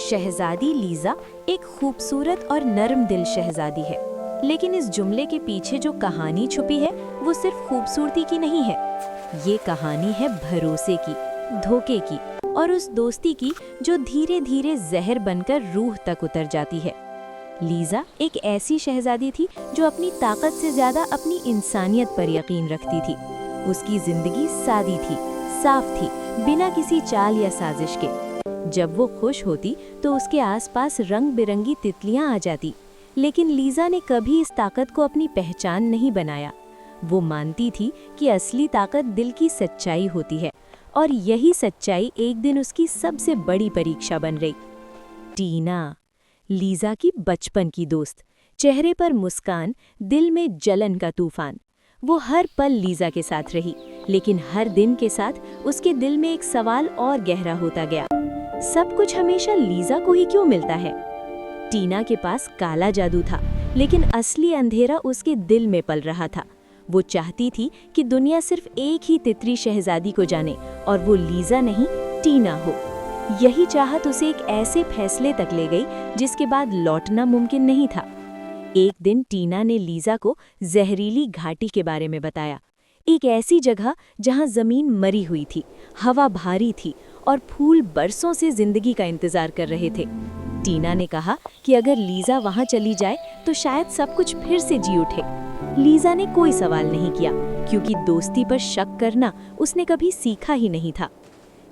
शहजादी Lisa एक खूबसूरत और नरम दिल शहजादी है, लेकिन इस जुमले के पीछे जो कहानी छुपी है वो सिर्फ खूबसूरती की नहीं है। ये कहानी है भरोसे की, धोखे की और उस दोस्ती की जो धीरे धीरे जहर बनकर रूह तक उतर जाती है। लीज़ा एक ऐसी शहजादी थी जो अपनी ताकत से ज़्यादा अपनी इंसानियत पर यकीन रखती थी। उसकी ज़िंदगी सादी थी, साफ थी, बिना किसी चाल या साजिश के। जब वो खुश होती तो उसके आसपास रंग बिरंगी तितलियां आ जाती, लेकिन लीज़ा ने कभी इस ताकत को अपनी पहचान नहीं बनाया। वो मानती थी कि असली ताकत दिल की सच्चाई होती है, और यही सच्चाई एक दिन उसकी सबसे बड़ी परीक्षा बन गई। टीना, लीज़ा की बचपन की दोस्त, चेहरे पर मुस्कान, दिल में जलन का तूफान। वो हर पल लीज़ा के साथ रही, लेकिन हर दिन के साथ उसके दिल में एक सवाल और गहरा होता गया। सब कुछ हमेशा लीज़ा को ही क्यों मिलता है? टीना के पास काला जादू था, लेकिन असली अंधेरा उसके दिल में पल रहा था। वो चाहती थी कि दुनिया सिर्फ एक ही तितली शहजादी को जाने, और वो लीज़ा नहीं, टीना हो। यही चाहत उसे एक ऐसे फैसले तक ले गई जिसके बाद लौटना मुमकिन नहीं था। एक दिन टीना ने लीज़ा को जहरीली घाटी के बारे में बताया, एक ऐसी जगह जहां जमीन मरी हुई थी, हवा भारी थी और फूल बरसों से जिंदगी का इंतजार कर रहे थे। टीना ने कहा कि अगर लीज़ा वहां चली जाए तो शायद सब कुछ फिर से जी उठे। लीज़ा ने कोई सवाल नहीं किया, क्योंकि दोस्ती पर शक करना उसने कभी सीखा ही नहीं था।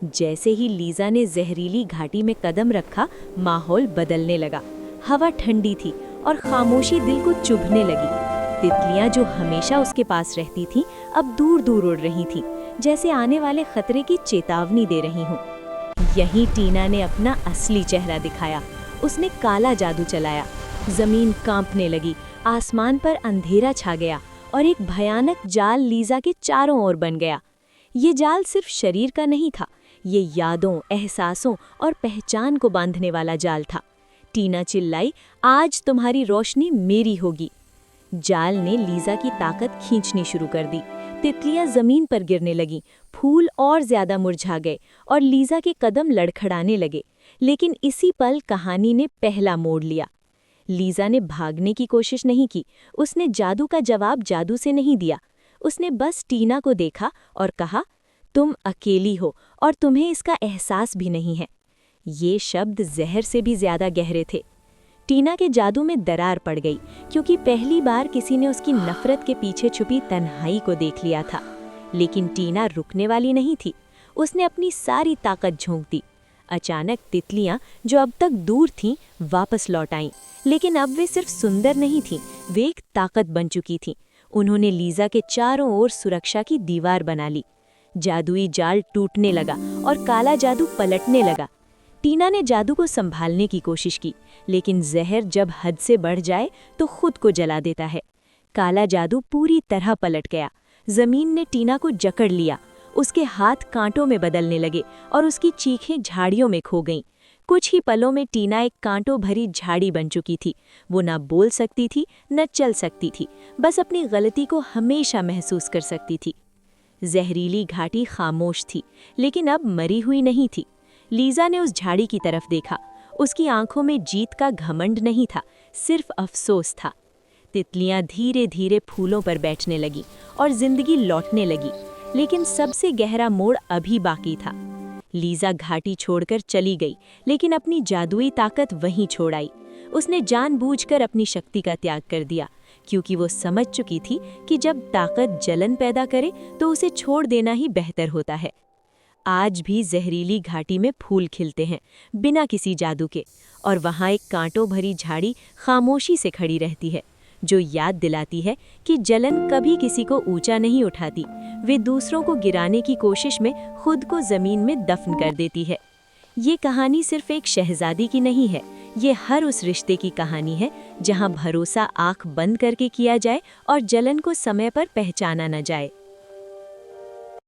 जैसे ही लीज़ा ने जहरीली घाटी में कदम रखा, माहौल बदलने लगा। हवा ठंडी थी और खामोशी दिल को चुभने लगी। तितलियां जो हमेशा उसके पास रहती थीं, अब दूर दूर उड़ रही थीं, जैसे आने वाले खतरे की चेतावनी दे रही हूँ। यहीं टीना ने अपना असली चेहरा दिखाया। उसने काला जादू चलाया। जमीन कांपने लगी, आसमान पर अंधेरा छा गया और एक भयानक जाल लीज़ा के चारों ओर बन गया। ये जाल सिर्फ शरीर का नहीं था, ये यादों, एहसासों और पहचान को बांधने वाला जाल था। टीना चिल्लाई, आज तुम्हारी रोशनी मेरी होगी। जाल ने लीज़ा की ताकत खींचनी शुरू कर दी। तितलियां जमीन पर गिरने लगीं, फूल और ज्यादा मुरझा गए और लीज़ा के कदम लड़खड़ाने लगे। लेकिन इसी पल कहानी ने पहला मोड़ लिया। लीज़ा ने भागने की कोशिश नहीं की, उसने जादू का जवाब जादू से नहीं दिया। उसने बस टीना को देखा और कहा, तुम अकेली हो और तुम्हें इसका एहसास भी नहीं है। ये शब्द जहर से भी ज्यादा गहरे थे। टीना के जादू में दरार पड़ गई, क्योंकि पहली बार किसी ने उसकी नफरत के पीछे छुपी तन्हाई को देख लिया था। लेकिन टीना रुकने वाली नहीं थी। उसने अपनी सारी ताकत झोंक दी। अचानक तितलियां जो अब तक दूर थीं, वापस लौट आईं। लेकिन अब वे सिर्फ सुंदर नहीं थीं, वे एक ताकत बन चुकी थीं। उन्होंने लीज़ा के चारों ओर सुरक्षा की दीवार बना ली। जादुई जाल टूटने लगा और काला जादू पलटने लगा। टीना ने जादू को संभालने की कोशिश की, लेकिन जहर जब हद से बढ़ जाए तो खुद को जला देता है। काला जादू पूरी तरह पलट गया। जमीन ने टीना को जकड़ लिया। उसके हाथ कांटों में बदलने लगे और उसकी चीखें झाड़ियों में खो गईं। कुछ ही पलों में टीना एक कांटों भरी झाड़ी बन चुकी थी। वो न बोल सकती थी, न चल सकती थी, बस अपनी गलती को हमेशा महसूस कर सकती थी। जहरीली घाटी खामोश थी, लेकिन अब मरी हुई नहीं थी। लीज़ा ने उस झाड़ी की तरफ देखा। उसकी आंखों में जीत का घमंड नहीं था, सिर्फ अफसोस था। तितलियां धीरे धीरे फूलों पर बैठने लगी और जिंदगी लौटने लगी, लेकिन सबसे गहरा मोड़ अभी बाकी था। लीज़ा घाटी छोड़कर चली गई, लेकिन अपनी जादुई ताकत वहीं छोड़ आई। उसने जानबूझकर अपनी शक्ति का त्याग कर दिया, क्योंकि वो समझ चुकी थी कि जब ताकत जलन पैदा करे तो उसे छोड़ देना ही बेहतर होता है। आज भी जहरीली घाटी में फूल खिलते हैं, बिना किसी जादू के, और वहाँ एक कांटों भरी झाड़ी खामोशी से खड़ी रहती है, जो याद दिलाती है कि जलन कभी किसी को ऊंचा नहीं उठाती, वे दूसरों को गिराने की कोशिश में खुद को जमीन में दफन कर देती है। ये कहानी सिर्फ एक शहजादी की नहीं है, ये हर उस रिश्ते की कहानी है जहाँ भरोसा आंख बंद करके किया जाए और जलन को समय पर पहचाना न जाए।